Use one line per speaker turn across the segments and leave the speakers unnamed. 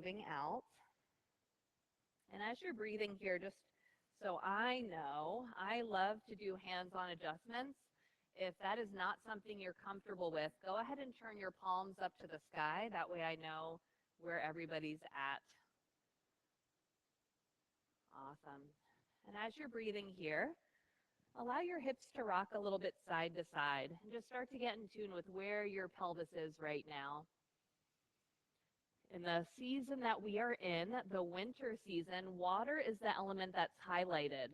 moving out. And as you're breathing here, just so I know, I love to do hands-on adjustments. If that is not something you're comfortable with, go ahead and turn your palms up to the sky. That way I know where everybody's at. Awesome. And as you're breathing here, allow your hips to rock a little bit side to side and just start to get in tune with where your pelvis is right now. In the season that we are in, the winter season, water is the element that's highlighted.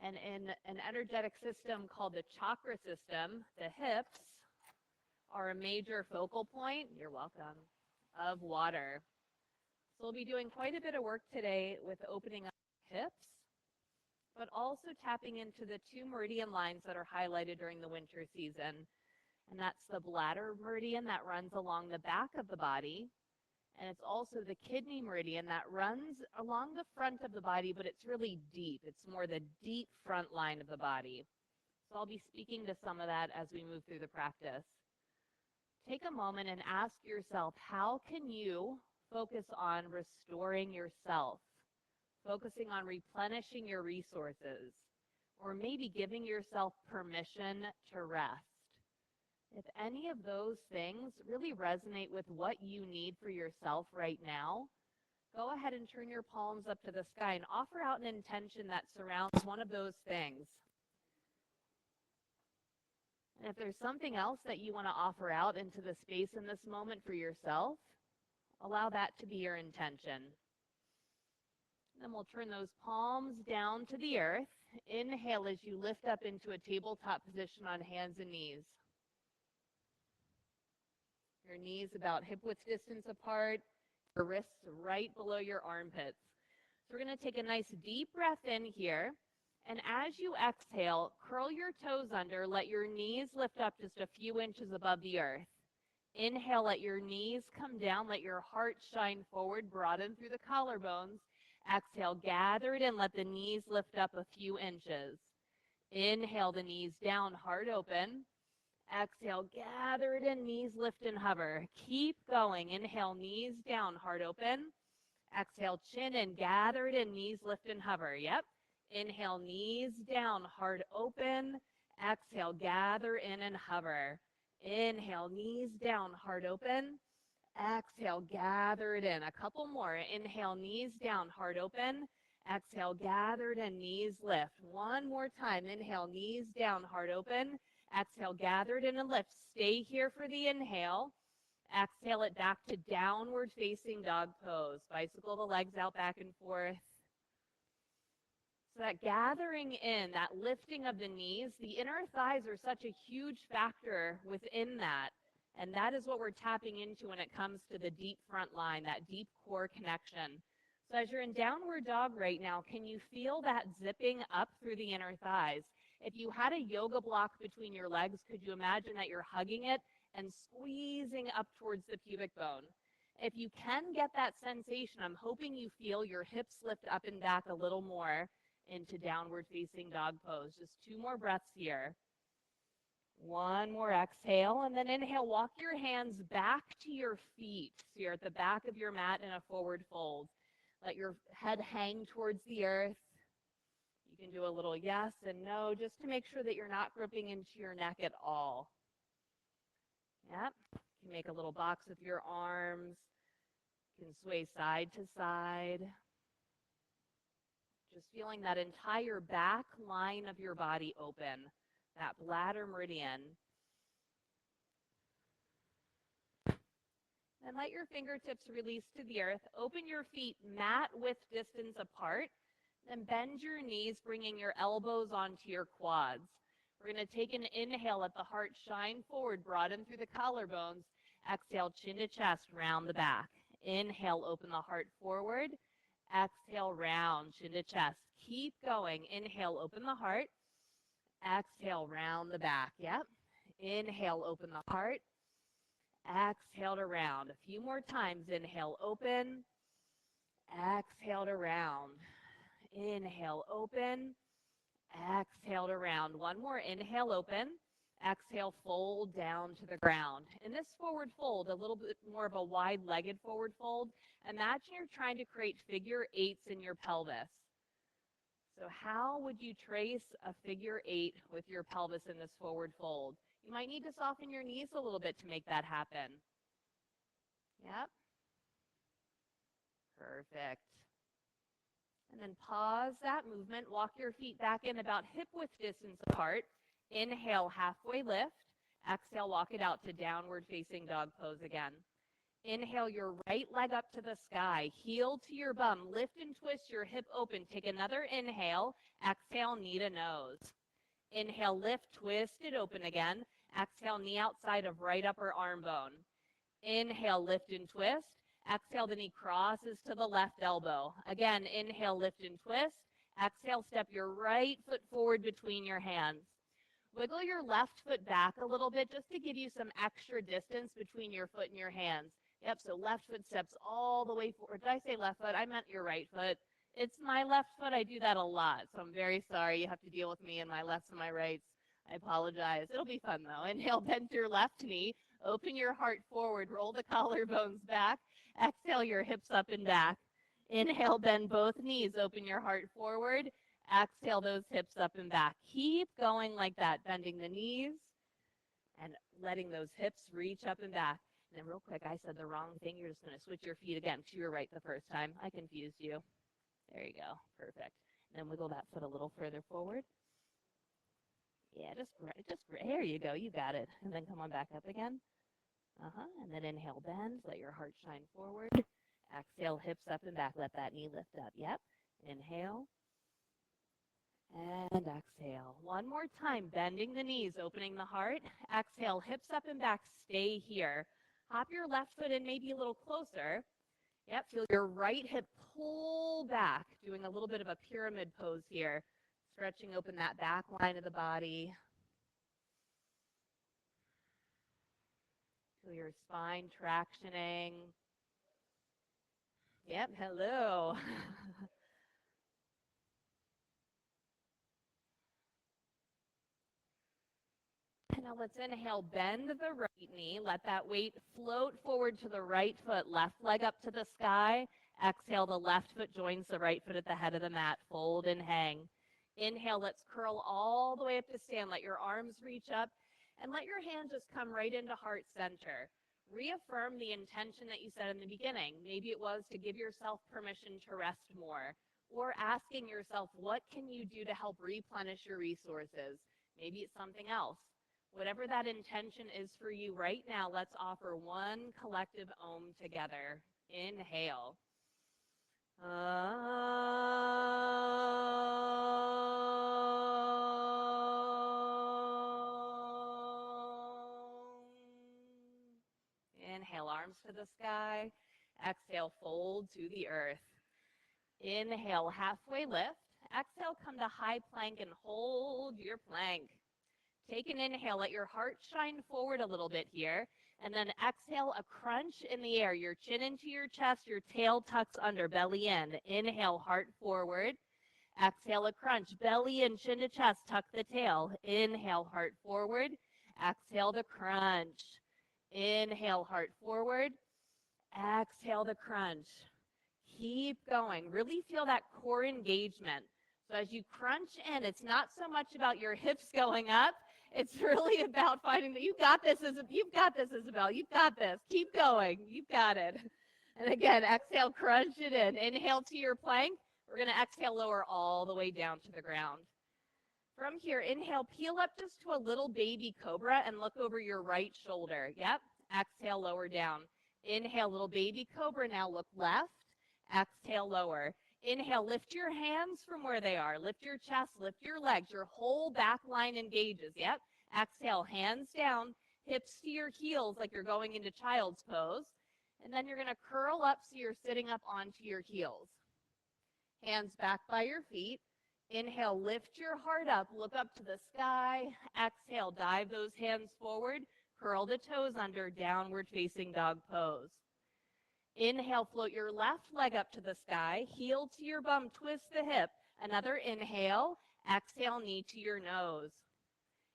And in an energetic system called the chakra system, the hips are a major focal point, you're welcome, of water. So we'll be doing quite a bit of work today with opening up hips, but also tapping into the two meridian lines that are highlighted during the winter season. And that's the bladder meridian that runs along the back of the body. And it's also the kidney meridian that runs along the front of the body, but it's really deep. It's more the deep front line of the body. So I'll be speaking to some of that as we move through the practice. Take a moment and ask yourself, how can you focus on restoring yourself, focusing on replenishing your resources, or maybe giving yourself permission to rest? If any of those things really resonate with what you need for yourself right now, go ahead and turn your palms up to the sky and offer out an intention that surrounds one of those things. And if there's something else that you want to offer out into the space in this moment for yourself, allow that to be your intention. Then we'll turn those palms down to the earth. Inhale as you lift up into a tabletop position on hands and knees. Your knees about hip-width distance apart, your wrists right below your armpits. So we're going to take a nice deep breath in here. And as you exhale, curl your toes under, let your knees lift up just a few inches above the earth. Inhale, let your knees come down, let your heart shine forward, broaden through the collarbones. Exhale, gather it in, let the knees lift up a few inches. Inhale, the knees down, heart open. Exhale, gather it in, knees lift and hover. Keep going. Inhale, knees down, heart open. Exhale, chin in, gather it in, knees lift and hover. Yep. Inhale, knees down, heart open. Exhale, gather in and hover. Inhale, knees down, heart open. Exhale, gather it in. A couple more. Inhale, knees down, heart open. Exhale, gather it in, knees lift. One more time. Inhale, knees down, heart open. Exhale, gather it in and lift. Stay here for the inhale. Exhale it back to downward facing dog pose. Bicycle the legs out back and forth. So that gathering in, that lifting of the knees, the inner thighs are such a huge factor within that. And that is what we're tapping into when it comes to the deep front line, that deep core connection. So as you're in downward dog right now, can you feel that zipping up through the inner thighs? If you had a yoga block between your legs, could you imagine that you're hugging it and squeezing up towards the pubic bone? If you can get that sensation, I'm hoping you feel your hips lift up and back a little more into downward facing dog pose. Just two more breaths here. One more exhale, and then inhale, walk your hands back to your feet. So you're at the back of your mat in a forward fold. Let your head hang towards the earth. You can do a little yes and no, just to make sure that you're not gripping into your neck at all. Yep. You can make a little box with your arms. You can sway side to side. Just feeling that entire back line of your body open, that bladder meridian. And let your fingertips release to the earth. Open your feet mat width distance apart. Then bend your knees, bringing your elbows onto your quads. We're going to take an inhale, let the heart shine forward, broaden through the collarbones. Exhale, chin to chest, round the back. Inhale, open the heart forward. Exhale, round, chin to chest. Keep going. Inhale, open the heart. Exhale, round the back. Yep. Inhale, open the heart. Exhale to round. A few more times. Inhale, open. Exhale to round. Inhale, open. Exhale to round. One more. Inhale, open. Exhale, fold down to the ground. In this forward fold, a little bit more of a wide-legged forward fold, imagine you're trying to create figure eights in your pelvis. So how would you trace a figure eight with your pelvis in this forward fold? You might need to soften your knees a little bit to make that happen. Yep. Perfect. And then pause that movement. Walk your feet back in about hip width distance apart. Inhale, halfway lift. Exhale, walk it out to downward facing dog pose again. Inhale your right leg up to the sky. Heel to your bum. Lift and twist your hip open. Take another inhale. Exhale, knee to nose. Inhale, lift, twist it open again. Exhale, knee outside of right upper arm bone. Inhale, lift and twist. Exhale, the knee crosses to the left elbow. Again, inhale, lift and twist. Exhale, step your right foot forward between your hands. Wiggle your left foot back a little bit just to give you some extra distance between your foot and your hands. Yep, so left foot steps all the way forward. Did I say left foot? I meant your right foot. It's my left foot. I do that a lot, so I'm very sorry. You have to deal with me and my lefts and my rights. I apologize. It'll be fun, though. Inhale, bend your left knee. Open your heart forward. Roll the collarbones back. Exhale, your hips up and back. Inhale, bend both knees. Open your heart forward. Exhale those hips up and back. Keep going like that, bending the knees and letting those hips reach up and back. And then real quick, I said the wrong thing. You're just going to switch your feet again because you were right the first time. I confused you. There you go. Perfect. And then wiggle that foot a little further forward. Yeah, just there you go. You got it. And then come on back up again. And then inhale, bend. Let your heart shine forward. Exhale, hips up and back. Let that knee lift up. Yep. Inhale. And exhale. One more time, bending the knees, opening the heart. Exhale, hips up and back. Stay here. Hop your left foot in maybe a little closer. Yep, feel your right hip pull back, doing a little bit of a pyramid pose here. Stretching open that back line of the body. Feel your spine tractioning. Yep, hello. Now let's inhale, bend the right knee. Let that weight float forward to the right foot, left leg up to the sky. Exhale, the left foot joins the right foot at the head of the mat. Fold and hang. Inhale, let's curl all the way up to stand. Let your arms reach up and let your hands just come right into heart center. Reaffirm the intention that you said in the beginning. Maybe it was to give yourself permission to rest more, or asking yourself, what can you do to help replenish your resources? Maybe it's something else. Whatever that intention is for you right now, let's offer one collective Om together. Inhale. Inhale, arms to the sky. Exhale, fold to the earth. Inhale, halfway lift. Exhale, come to high plank and hold your plank. Take an inhale, let your heart shine forward a little bit here, and then exhale, a crunch in the air. Your chin into your chest, your tail tucks under, belly in. Inhale, heart forward. Exhale, a crunch, belly in, chin to chest, tuck the tail. Inhale, heart forward. Exhale, the crunch. Inhale, heart forward. Exhale, the crunch. Keep going. Really feel that core engagement. So as you crunch in, it's not so much about your hips going up. It's really about finding that you've got this, Isabel. You've got this. Keep going. You've got it. And again, exhale, crunch it in. Inhale to your plank. We're going to exhale, lower all the way down to the ground. From here, inhale, peel up just to a little baby cobra and look over your right shoulder. Yep. Exhale, lower down. Inhale, little baby cobra. Now look left. Exhale, lower. Inhale, lift your hands from where they are. Lift your chest, lift your legs. Your whole back line engages. Yep. Exhale, hands down, hips to your heels like you're going into child's pose. And then you're going to curl up so you're sitting up onto your heels. Hands back by your feet. Inhale, lift your heart up. Look up to the sky. Exhale, dive those hands forward. Curl the toes under, downward facing dog pose. Inhale, float your left leg up to the sky, heel to your bum, twist the hip. Another inhale, exhale, knee to your nose.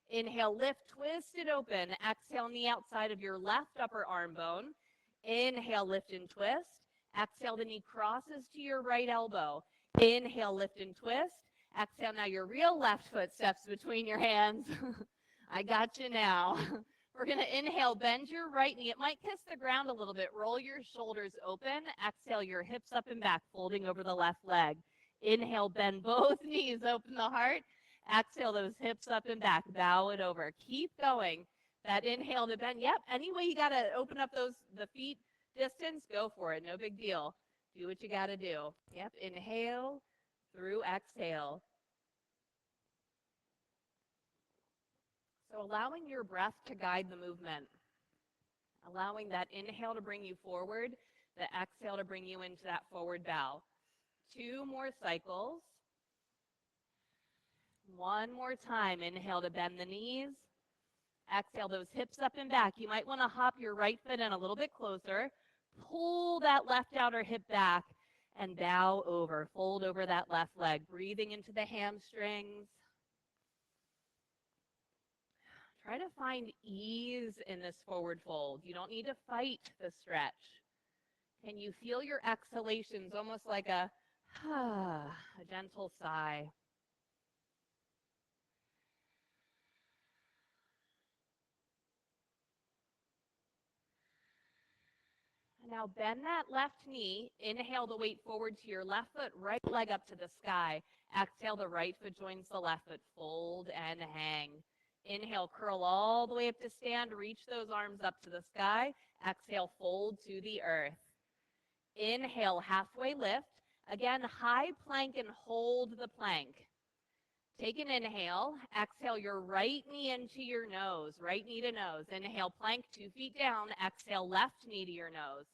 Inhale, lift, twist it open. Exhale, knee outside of your left upper arm bone. Inhale, lift and twist. Exhale, the knee crosses to your right elbow. Inhale, lift and twist. Exhale, now your real left foot steps between your hands. I got you now. We're going to inhale, bend your right knee. It might kiss the ground a little bit. Roll your shoulders open. Exhale, your hips up and back, folding over the left leg. Inhale, bend both knees, open the heart. Exhale, those hips up and back, bow it over. Keep going. That inhale to bend. Yep, any way you got to open up the feet distance, go for it. No big deal. Do what you got to do. Yep, inhale through exhale. So allowing your breath to guide the movement. Allowing that inhale to bring you forward, the exhale to bring you into that forward bow. 2 more cycles. One more time. Inhale to bend the knees. Exhale those hips up and back. You might want to hop your right foot in a little bit closer. Pull that left outer hip back and bow over. Fold over that left leg. Breathing into the hamstrings. Try to find ease in this forward fold. You don't need to fight the stretch. Can you feel your exhalations almost like a gentle sigh? Now bend that left knee. Inhale the weight forward to your left foot, right leg up to the sky. Exhale, the right foot joins the left foot. Fold and hang. Inhale, curl all the way up to stand. Reach those arms up to the sky. Exhale, fold to the earth. Inhale, halfway lift. Again, high plank and hold the plank. Take an inhale. Exhale your right knee into your nose. Right knee to nose. Inhale, plank, 2 feet down. Exhale, left knee to your nose.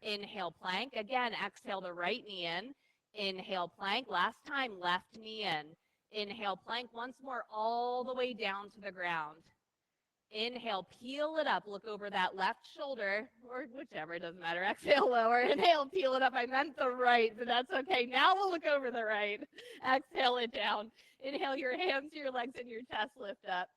Inhale, plank. Again, exhale the right knee in. Inhale, plank. Last time, left knee in. Inhale, plank. Once more, all the way down to the ground. Inhale, peel it up. Look over that left shoulder, or whichever, it doesn't matter. Exhale, lower. Inhale, peel it up. I meant the right, but that's okay. Now we'll look over the right. Exhale it down. Inhale, your hands to your legs and your chest lift up.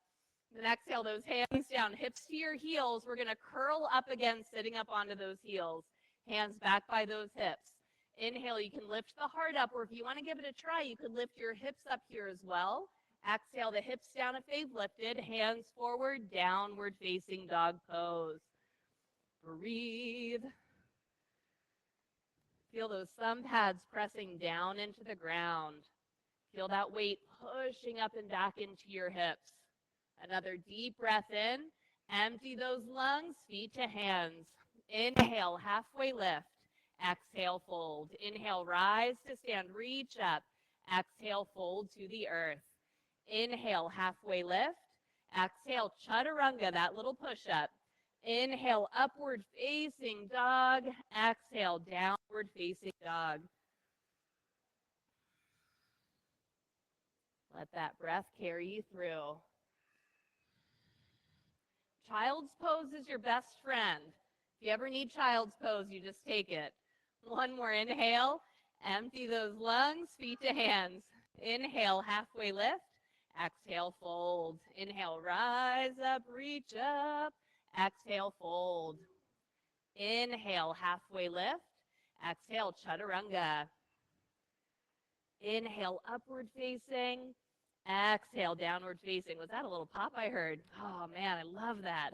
Then exhale those hands down, hips to your heels. We're going to curl up again, sitting up onto those heels. Hands back by those hips. Inhale, you can lift the heart up, or if you want to give it a try, you could lift your hips up here as well. Exhale the hips down if they've lifted. Hands forward, downward facing dog pose. Breathe. Feel those thumb pads pressing down into the ground. Feel that weight pushing up and back into your hips. Another deep breath in. Empty those lungs, feet to hands. Inhale, halfway lift. Exhale, fold. Inhale, rise to stand, reach up. Exhale, fold to the earth. Inhale, halfway lift. Exhale, chaturanga, that little push-up. Inhale, upward facing dog. Exhale, downward facing dog. Let that breath carry you through. Child's pose is your best friend. If you ever need child's pose, you just take it. One more inhale. Empty those lungs, feet to hands. Inhale, halfway lift. Exhale, fold. Inhale, rise up, reach up. Exhale, fold. Inhale, halfway lift. Exhale, chaturanga. Inhale, upward facing. Exhale, downward facing. Was that a little pop I heard? Oh, man, I love that.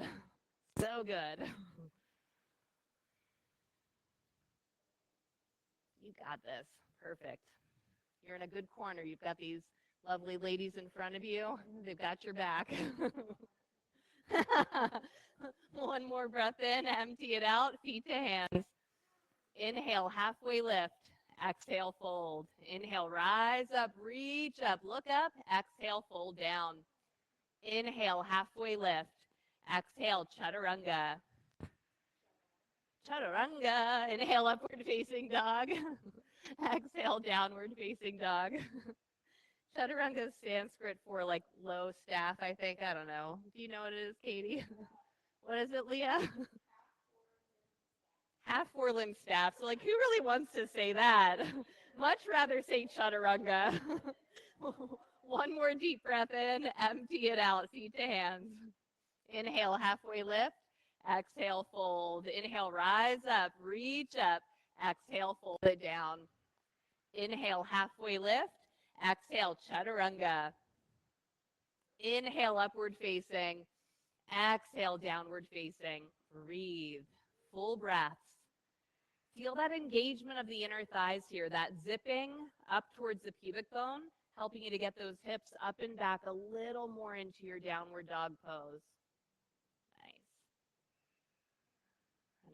So good. You got this. Perfect. You're in a good corner. You've got these lovely ladies in front of you. They've got your back. One more breath in. Empty it out. Feet to hands. Inhale, halfway lift. Exhale, fold. Inhale, rise up, reach up, look up. Exhale, fold down. Inhale, halfway lift. Exhale, chaturanga. Chaturanga. Inhale, upward facing dog. Exhale, downward facing dog. Chaturanga is Sanskrit for like low staff, I think. I don't know. Do you know what it is, Katie? What is it, Leah? Half forelimb staff. So, like, who really wants to say that? Much rather say chaturanga. One more deep breath in, empty it out, feet to hands. Inhale, halfway lift. Exhale, fold. Inhale, rise up, reach up. Exhale, fold it down. Inhale, halfway lift. Exhale, chaturanga. Inhale, upward facing. Exhale, downward facing. Breathe. Full breaths. Feel that engagement of the inner thighs here, that zipping up towards the pubic bone, helping you to get those hips up and back a little more into your downward dog pose. Nice.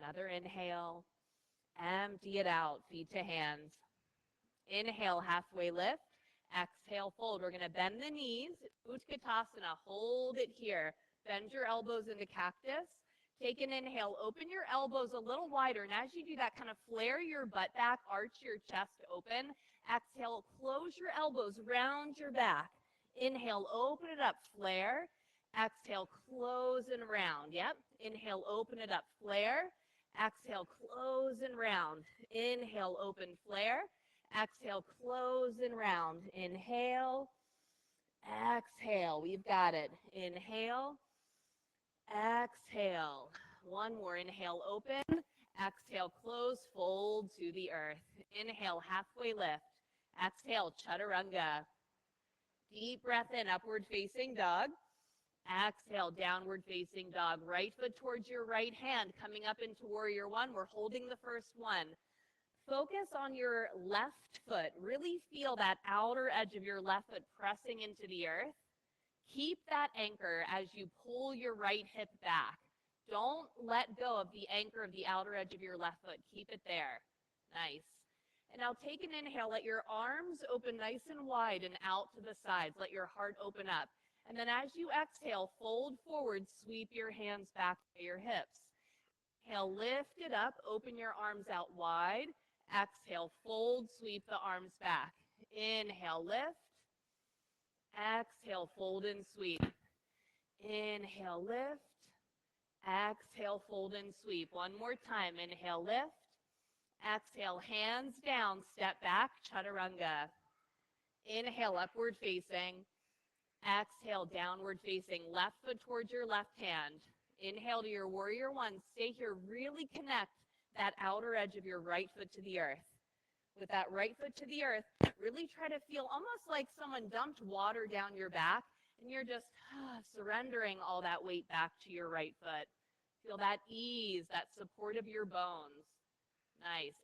Another inhale. Empty it out, feet to hands. Inhale, halfway lift. Exhale, fold. We're going to bend the knees. Utkatasana, hold it here. Bend your elbows into cactus. Take an inhale, open your elbows a little wider, and as you do that, kind of flare your butt back, arch your chest open. Exhale, close your elbows, round your back. Inhale, open it up, flare. Exhale, close and round. Yep. Inhale, open it up, flare. Exhale, close and round. Inhale, open, flare. Exhale, close and round. Inhale, exhale. We've got it. Inhale, exhale. One more. Inhale, open. Exhale, close, fold to the earth. Inhale, halfway lift. Exhale, chaturanga. Deep breath in, upward facing dog. Exhale, downward facing dog. Right foot towards your right hand, coming up into warrior one. We're holding the first one. Focus on your left foot. Really feel that outer edge of your left foot pressing into the earth. Keep that anchor as you pull your right hip back. Don't let go of the anchor of the outer edge of your left foot. Keep it there. Nice. And now take an inhale. Let your arms open nice and wide and out to the sides. Let your heart open up. And then as you exhale, fold forward, sweep your hands back to your hips. Inhale, lift it up, open your arms out wide. Exhale, fold, sweep the arms back. Inhale, lift. Exhale, fold and sweep. Inhale, lift. Exhale, fold and sweep. One more time. Inhale, lift. Exhale, hands down, step back, chaturanga. Inhale, upward facing. Exhale, downward facing. Left foot towards your left hand. Inhale to your warrior one. Stay here. Really connect that outer edge of your right foot to the earth. With that right foot to the earth, really try to feel almost like someone dumped water down your back and you're just surrendering all that weight back to your right foot. Feel that ease, that support of your bones. Nice.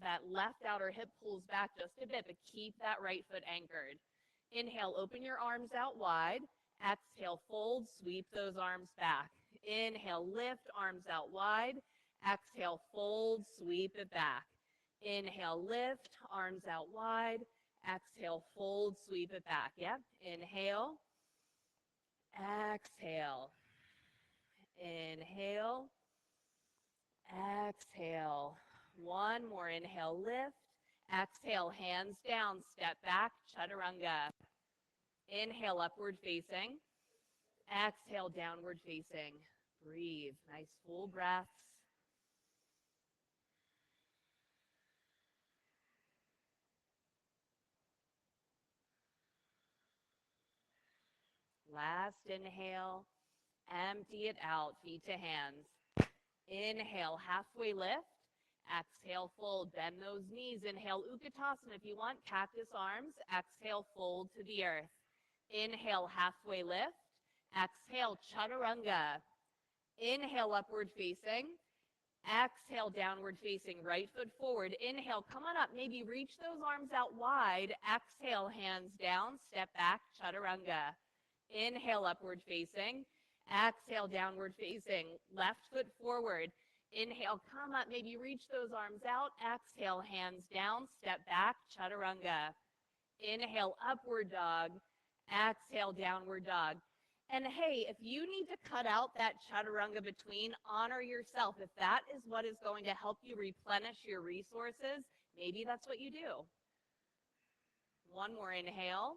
That left outer hip pulls back just a bit, but keep that right foot anchored. Inhale, open your arms out wide. Exhale, fold, sweep those arms back. Inhale, lift, arms out wide. Exhale, fold, sweep it back. Inhale, lift, arms out wide. Exhale, fold, sweep it back. Yep. Inhale. Exhale. Inhale. Exhale. One more. Inhale, lift. Exhale, hands down, step back, chaturanga. Inhale, upward facing. Exhale, downward facing. Breathe. Nice full breaths. Last inhale, empty it out, feet to hands. Inhale, halfway lift. Exhale, fold, bend those knees. Inhale, Utkatasana if you want, cactus arms. Exhale, fold to the earth. Inhale, halfway lift. Exhale, chaturanga. Inhale, upward facing. Exhale, downward facing, right foot forward. Inhale, come on up, maybe reach those arms out wide. Exhale, hands down, step back, chaturanga. Inhale, upward facing. Exhale, downward facing. Left foot forward. Inhale, come up, maybe reach those arms out. Exhale, hands down, step back, chaturanga. Inhale, upward dog. Exhale, downward dog. And hey, if you need to cut out that chaturanga between, honor yourself. If that is what is going to help you replenish your resources, maybe that's what you do. One more inhale.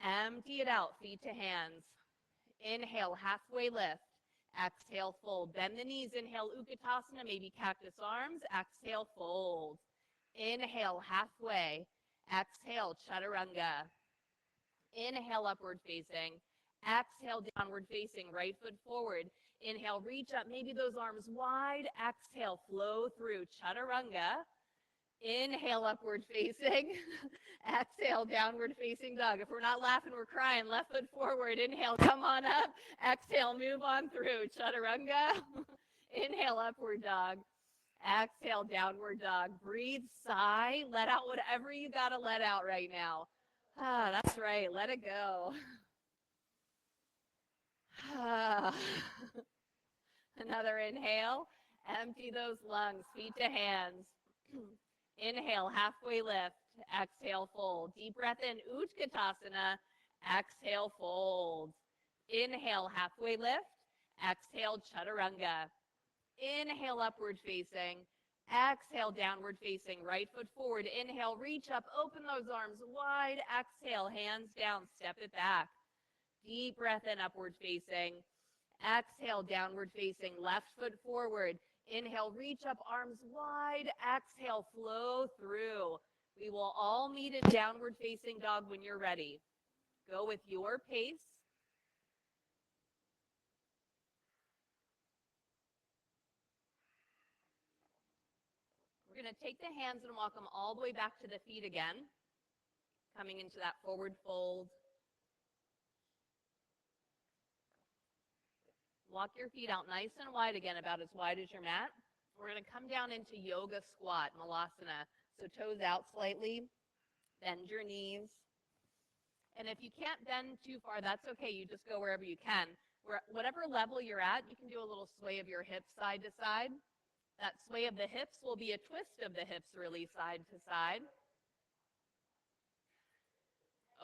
Empty it out, feet to hands. Inhale, halfway lift. Exhale, fold. Bend the knees. Inhale, Utkatasana, maybe cactus arms. Exhale, fold. Inhale, halfway. Exhale, chaturanga. Inhale, upward facing. Exhale, downward facing, right foot forward. Inhale, reach up, maybe those arms wide. Exhale, flow through, chaturanga. Inhale, upward facing. Exhale, downward facing dog. If we're not laughing, we're crying. Left foot forward. Inhale, come on up. Exhale, move on through, chaturanga. Inhale, upward dog. Exhale, downward dog. Breathe, sigh. Let out whatever you got to let out right now. Ah, that's right. Let it go. Ah. Another inhale. Empty those lungs, feet to hands. Inhale, halfway lift. Exhale, fold. Deep breath in, Utkatasana. Exhale, fold. Inhale, halfway lift. Exhale, chaturanga. Inhale, upward facing. Exhale, downward facing. Right foot forward. Inhale, reach up. Open those arms wide. Exhale, hands down. Step it back. Deep breath in, upward facing. Exhale, downward facing. Left foot forward. Inhale, reach up, arms wide. Exhale, flow through. We will all meet in downward facing dog when you're ready. Go with your pace. We're going to take the hands and walk them all the way back to the feet again, coming into that forward fold. Walk your feet out nice and wide again, about as wide as your mat. We're going to come down into yoga squat, malasana. So toes out slightly, bend your knees. And if you can't bend too far, that's okay. You just go wherever you can. Whatever level you're at, you can do a little sway of your hips side to side. That sway of the hips will be a twist of the hips, really, side to side.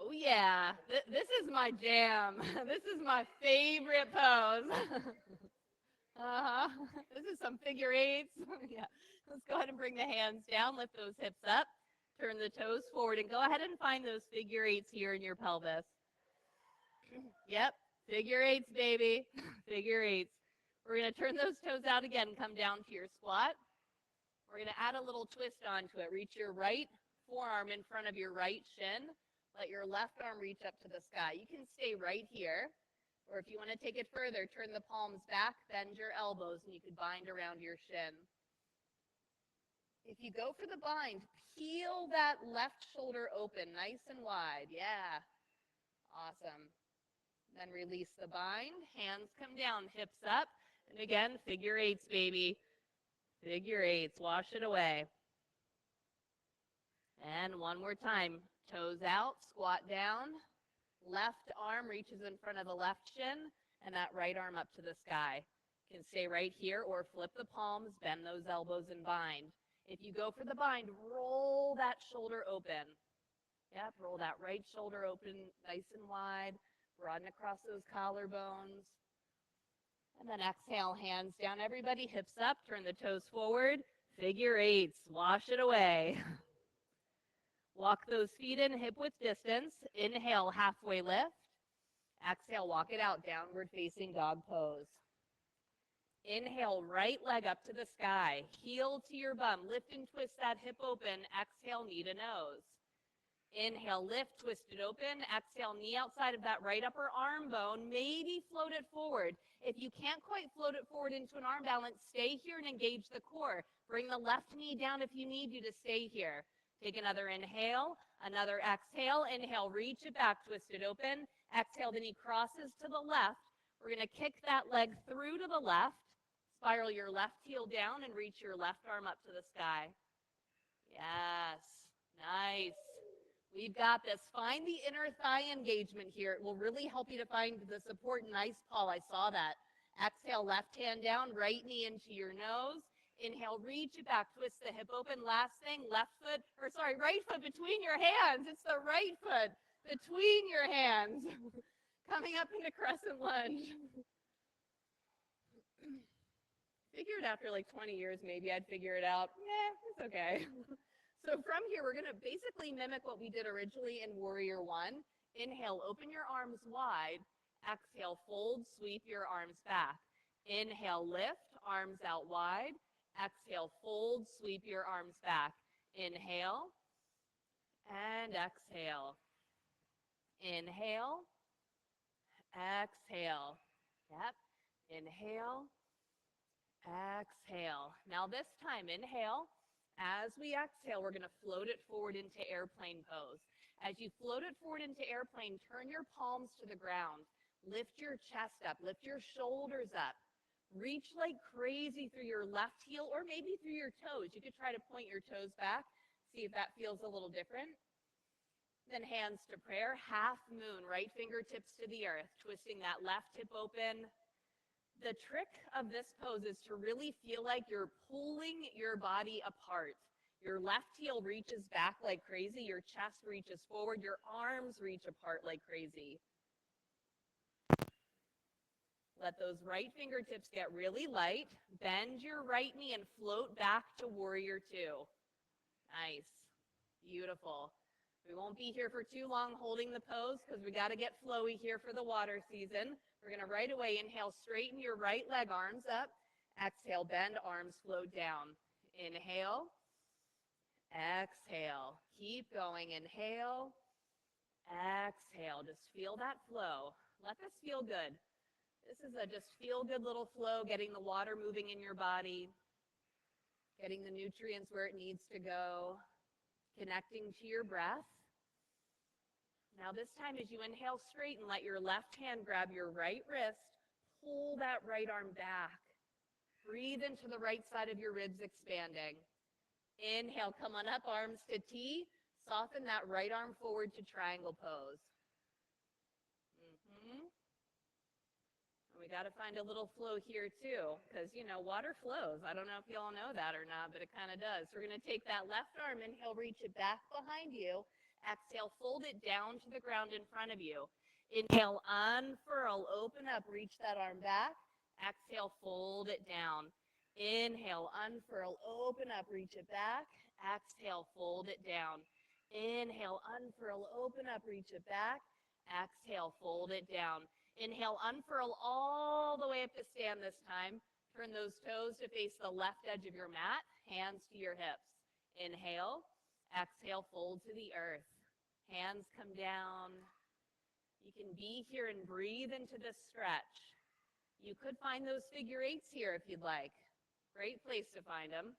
Oh, yeah. This is my jam. This is my favorite pose. This is some figure eights. Yeah. Let's go ahead and bring the hands down. Lift those hips up. Turn the toes forward. And go ahead and find those figure eights here in your pelvis. Yep. Figure eights, baby. Figure eights. We're going to turn those toes out again. Come down to your squat. We're going to add a little twist onto it. Reach your right forearm in front of your right shin. Let your left arm reach up to the sky. You can stay right here. Or if you want to take it further, turn the palms back, bend your elbows, and you could bind around your shin. If you go for the bind, peel that left shoulder open nice and wide. Yeah. Awesome. Then release the bind. Hands come down, hips up. And again, figure eights, baby. Figure eights. Wash it away. And one more time. Toes out, squat down. Left arm reaches in front of the left shin, and that right arm up to the sky. You can stay right here or flip the palms, bend those elbows, and bind. If you go for the bind, roll that shoulder open. Yep, roll that right shoulder open nice and wide. Broaden across those collarbones. And then exhale, hands down, everybody, hips up, turn the toes forward. Figure eights, wash it away. Walk those feet in hip-width distance. Inhale, halfway lift. Exhale, walk it out, downward facing dog pose. Inhale, right leg up to the sky. Heel to your bum. Lift and twist that hip open. Exhale, knee to nose. Inhale, lift, twist it open. Exhale, knee outside of that right upper arm bone. Maybe float it forward. If you can't quite float it forward into an arm balance, stay here and engage the core. Bring the left knee down if you need to stay here. Take another inhale, another exhale. Inhale, reach it back, twist it open. Exhale, the knee crosses to the left. We're going to kick that leg through to the left. Spiral your left heel down and reach your left arm up to the sky. Yes, nice. We've got this. Find the inner thigh engagement here. It will really help you to find the support. Nice, Paul. I saw that. Exhale, left hand down, right knee into your nose. Inhale, reach it back, twist the hip open. Last thing, right foot between your hands. It's the right foot between your hands. Coming up into crescent lunge. Figured after like 20 years, maybe I'd figure it out. It's okay. So from here, we're going to basically mimic what we did originally in Warrior One. Inhale, open your arms wide. Exhale, fold, sweep your arms back. Inhale, lift, arms out wide. Exhale, fold, sweep your arms back. Inhale and exhale. Inhale, exhale. Yep. Inhale, exhale. Now this time, inhale. As we exhale, we're going to float it forward into airplane pose. As you float it forward into airplane, turn your palms to the ground. Lift your chest up. Lift your shoulders up. Reach like crazy through your left heel or maybe through your toes. You could try to point your toes back. See if that feels a little different. Then hands to prayer, half moon, right fingertips to the earth, twisting that left hip open. The trick of this pose is to really feel like you're pulling your body apart. Your left heel reaches back like crazy, your chest reaches forward, your arms reach apart like crazy. Let those right fingertips get really light. Bend your right knee and float back to warrior two. Nice. Beautiful. We won't be here for too long holding the pose because we got to get flowy here for the water season. We're going to right away inhale, straighten your right leg, arms up. Exhale, bend, arms float down. Inhale, exhale. Keep going. Inhale, exhale. Just feel that flow. Let this feel good. This is a just feel good little flow, getting the water moving in your body, getting the nutrients where it needs to go, connecting to your breath. Now this time as you inhale, straighten, let your left hand grab your right wrist, pull that right arm back. Breathe into the right side of your ribs expanding. Inhale, come on up, arms to T. Soften that right arm forward to triangle pose. We got to find a little flow here too, because water flows. I don't know if you all know that or not, but it kind of does. So we're going to take that left arm, inhale, reach it back behind you. Exhale, fold it down to the ground in front of you. Inhale, unfurl, open up, reach that arm back. Exhale, fold it down. Inhale, unfurl, open up, reach it back. Exhale, fold it down. Inhale, unfurl, open up, reach it back. Exhale, fold it down. Inhale, unfurl all the way up to stand this time. Turn those toes to face the left edge of your mat, hands to your hips. Inhale, exhale, fold to the earth. Hands come down. You can be here and breathe into this stretch. You could find those figure eights here if you'd like. Great place to find them.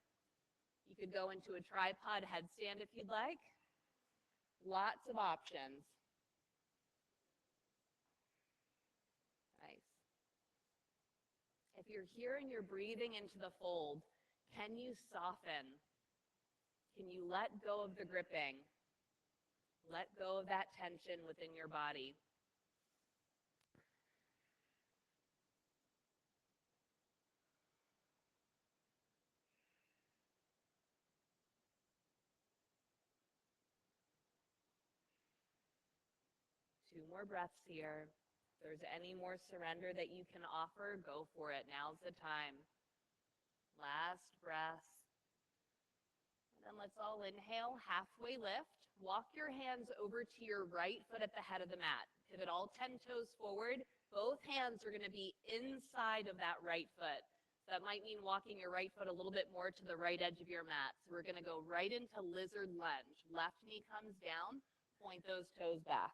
You could go into a tripod headstand if you'd like. Lots of options. Nice. If you're here and you're breathing into the fold, can you soften? Can you let go of the gripping? Let go of that tension within your body. Two more breaths here. If there's any more surrender that you can offer, go for it. Now's the time. Last breath. And then let's all inhale, halfway lift. Walk your hands over to your right foot at the head of the mat. Pivot all 10 toes forward. Both hands are going to be inside of that right foot. So that might mean walking your right foot a little bit more to the right edge of your mat. So we're going to go right into lizard lunge. Left knee comes down. Point those toes back.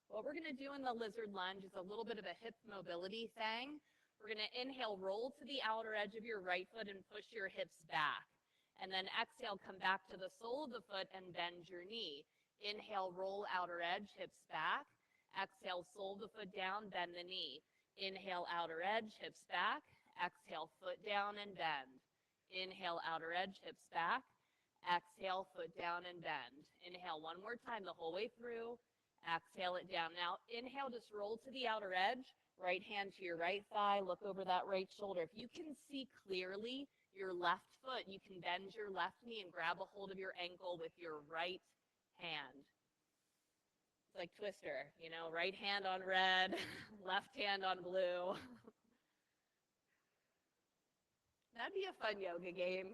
What we're going to do in the lizard lunge is a little bit of a hip mobility thing. We're going to inhale, roll to the outer edge of your right foot and push your hips back. And then exhale, come back to the sole of the foot and bend your knee. Inhale, roll outer edge, hips back. Exhale, sole of the foot down, bend the knee. Inhale, outer edge, hips back. Exhale, foot down and bend. Inhale, outer edge, hips back. Exhale, foot down and bend. Inhale one more time the whole way through. Exhale it down. Now inhale, just roll to the outer edge. Right hand to your right thigh. Look over that right shoulder. If you can see clearly your left foot, you can bend your left knee and grab a hold of your ankle with your right hand. It's like Twister, right hand on red, left hand on blue. That'd be a fun yoga game,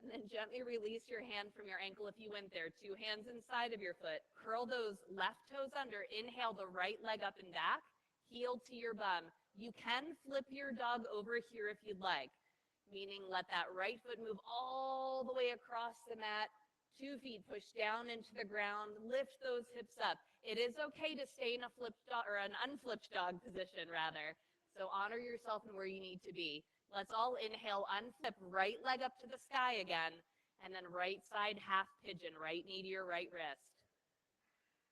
And then gently release your hand from your ankle if you went there. Two hands inside of your foot. Curl those left toes under. Inhale the right leg up and back. Heel to your bum. You can flip your dog over here if you'd like, meaning let that right foot move all the way across the mat 2 feet push down into the ground, lift those hips up. It is okay to stay in a flipped dog, or an unflipped dog position rather. So honor yourself and where you need to be. Let's all inhale, unflip, right leg up to the sky again, and then right side half pigeon, right knee to your right wrist.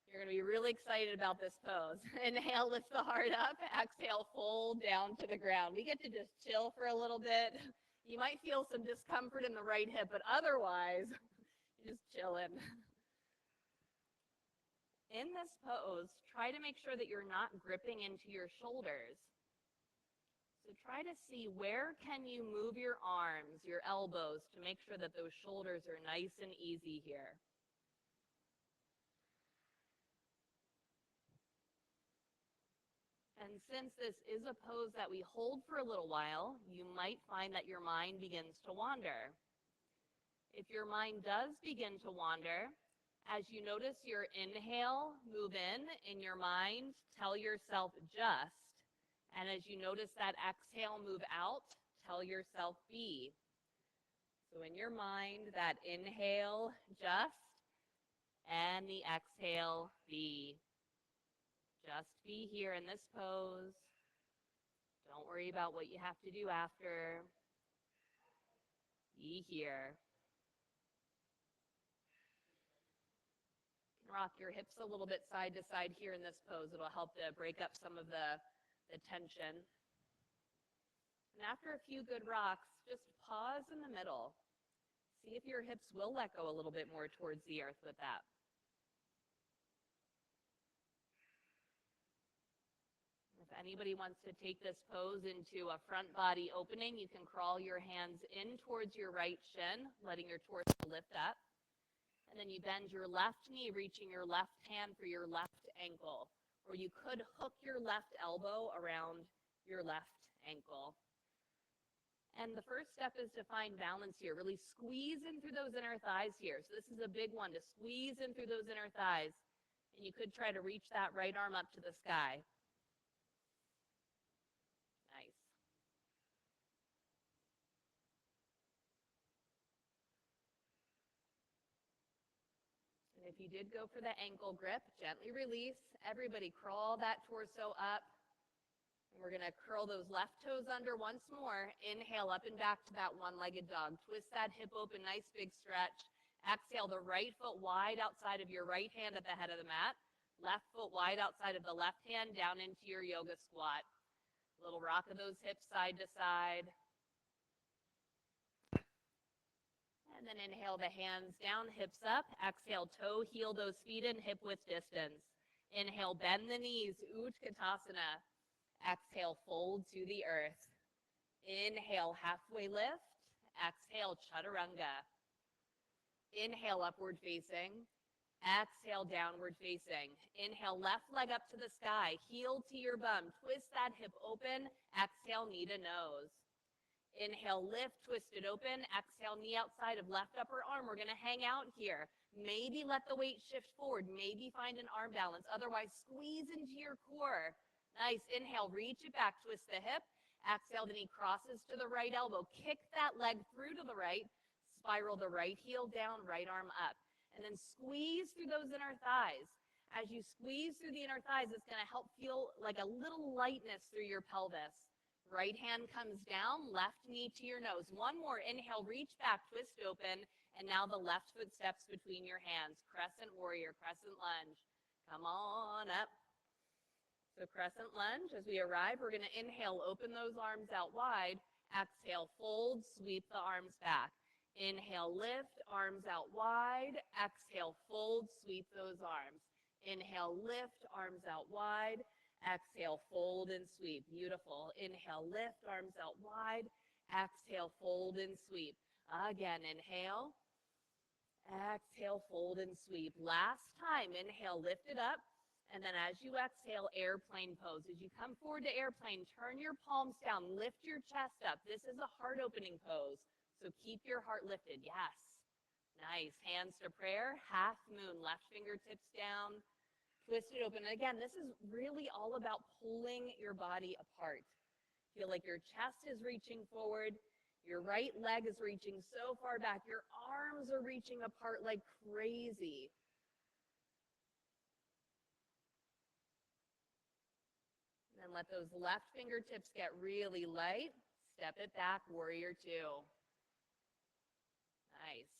You're going to be really excited about this pose. Inhale, lift the heart up. Exhale, fold down to the ground. We get to just chill for a little bit. You might feel some discomfort in the right hip, but otherwise, just chilling. In this pose, try to make sure that you're not gripping into your shoulders. So try to see where can you move your arms, your elbows, to make sure that those shoulders are nice and easy here. And since this is a pose that we hold for a little while, you might find that your mind begins to wander. If your mind does begin to wander, as you notice your inhale move in your mind, tell yourself just. And as you notice that exhale move out, tell yourself be. So in your mind, that inhale, just, and the exhale, be. Just be here in this pose. Don't worry about what you have to do after. Be here. Rock your hips a little bit side to side here in this pose. It'll help to break up some of the tension. And after a few good rocks, just pause in the middle. See if your hips will let go a little bit more towards the earth with that. If anybody wants to take this pose into a front body opening, you can crawl your hands in towards your right shin, letting your torso lift up. And then you bend your left knee, reaching your left hand for your left ankle. Or you could hook your left elbow around your left ankle. And the first step is to find balance here. Really squeeze in through those inner thighs here. So this is a big one, to squeeze in through those inner thighs. And you could try to reach that right arm up to the sky. Nice. And if you did go for the ankle grip, gently release. Everybody crawl that torso up. And we're going to curl those left toes under once more. Inhale up and back to that one-legged dog. Twist that hip open, nice big stretch. Exhale, the right foot wide outside of your right hand at the head of the mat. Left foot wide outside of the left hand down into your yoga squat. A little rock of those hips side to side. And then inhale the hands down, hips up. Exhale, toe, heel those feet in, hip width distance. Inhale, bend the knees, Utkatasana. Exhale, fold to the earth. Inhale, halfway lift. Exhale, chaturanga. Inhale, upward facing. Exhale, downward facing. Inhale, left leg up to the sky. Heel to your bum. Twist that hip open. Exhale, knee to nose. Inhale, lift, twist it open. Exhale, knee outside of left upper arm. We're going to hang out here. Maybe let the weight shift forward. Maybe find an arm balance. Otherwise, squeeze into your core. Nice. Inhale, reach it back, twist the hip. Exhale, the knee crosses to the right elbow. Kick that leg through to the right. Spiral the right heel down, right arm up. And then squeeze through those inner thighs. As you squeeze through the inner thighs, it's going to help feel like a little lightness through your pelvis. Right hand comes down, left knee to your nose. One more. Inhale, reach back, twist open. And now the left foot steps between your hands. Crescent warrior, crescent lunge. Come on up. So crescent lunge. As we arrive, we're going to inhale, open those arms out wide. Exhale, fold, sweep the arms back. Inhale, lift, arms out wide. Exhale, fold, sweep those arms. Inhale, lift, arms out wide. Exhale, fold and sweep. Beautiful. Inhale, lift, arms out wide. Exhale, fold and sweep. Again, inhale. Exhale, fold and sweep. Last time, inhale, lift it up. And then as you exhale, airplane pose. As you come forward to airplane, turn your palms down, lift your chest up. This is a heart opening pose. So keep your heart lifted. Yes. Nice. Hands to prayer. Half moon. Left fingertips down. Twist it open. And again, this is really all about pulling your body apart. Feel like your chest is reaching forward. Your right leg is reaching so far back. Your arms are reaching apart like crazy. And then let those left fingertips get really light. Step it back, warrior two. Nice.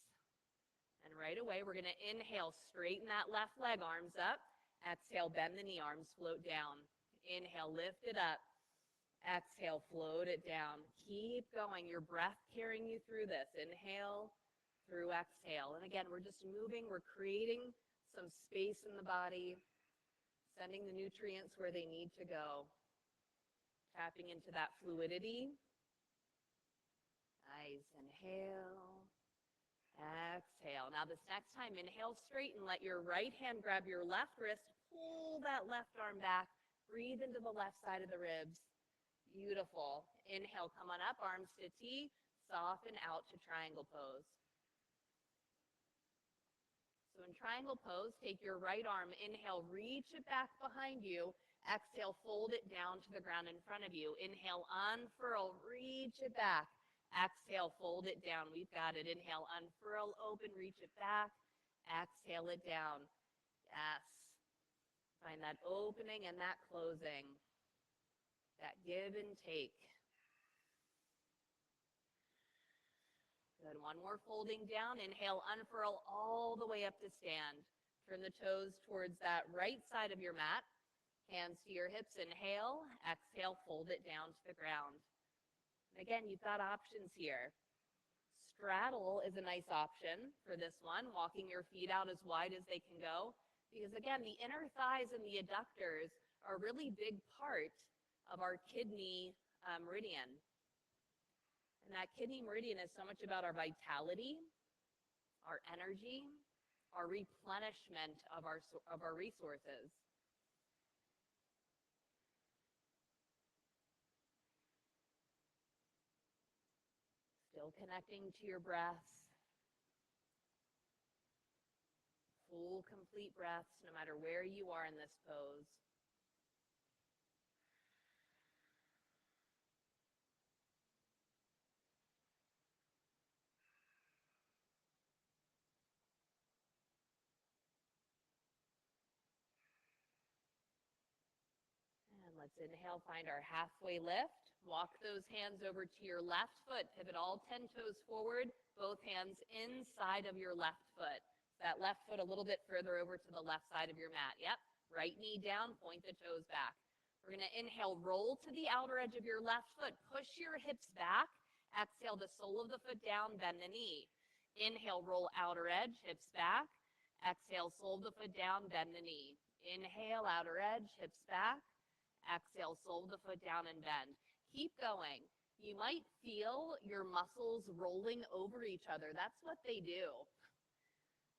And right away, we're going to inhale, straighten that left leg, arms up. Exhale, bend the knee, arms float down. Inhale, lift it up. Exhale, float it down. Keep going. Your breath carrying you through this. Inhale through exhale. And again, we're just moving. We're creating some space in the body, sending the nutrients where they need to go. Tapping into that fluidity. Nice. Inhale. Exhale. Now this next time, inhale, straighten. Let your right hand grab your left wrist. Pull that left arm back. Breathe into the left side of the ribs. Beautiful. Inhale, come on up, arms to T. Soften out to triangle pose. So in triangle pose, take your right arm. Inhale, reach it back behind you. Exhale, fold it down to the ground in front of you. Inhale, unfurl, reach it back. Exhale, fold it down. We've got it. Inhale, unfurl, open, reach it back. Exhale it down. Yes. Find that opening and that closing. That give and take. Good. One more folding down. Inhale, unfurl all the way up to stand. Turn the toes towards that right side of your mat. Hands to your hips. Inhale. Exhale, fold it down to the ground. And again, you've got options here. Straddle is a nice option for this one, walking your feet out as wide as they can go. Because again, the inner thighs and the adductors are a really big part of our kidney meridian. And that kidney meridian is so much about our vitality, our energy, our replenishment of our resources. Still connecting to your breaths. Full, complete breaths, no matter where you are in this pose. Let's inhale, find our halfway lift. Walk those hands over to your left foot. Pivot all 10 toes forward, both hands inside of your left foot. That left foot a little bit further over to the left side of your mat. Yep. Right knee down, point the toes back. We're going to inhale, roll to the outer edge of your left foot. Push your hips back. Exhale, the sole of the foot down, bend the knee. Inhale, roll outer edge, hips back. Exhale, sole of the foot down, bend the knee. Inhale, outer edge, hips back. Exhale, sole the foot down and bend. Keep going. You might feel your muscles rolling over each other. That's what they do.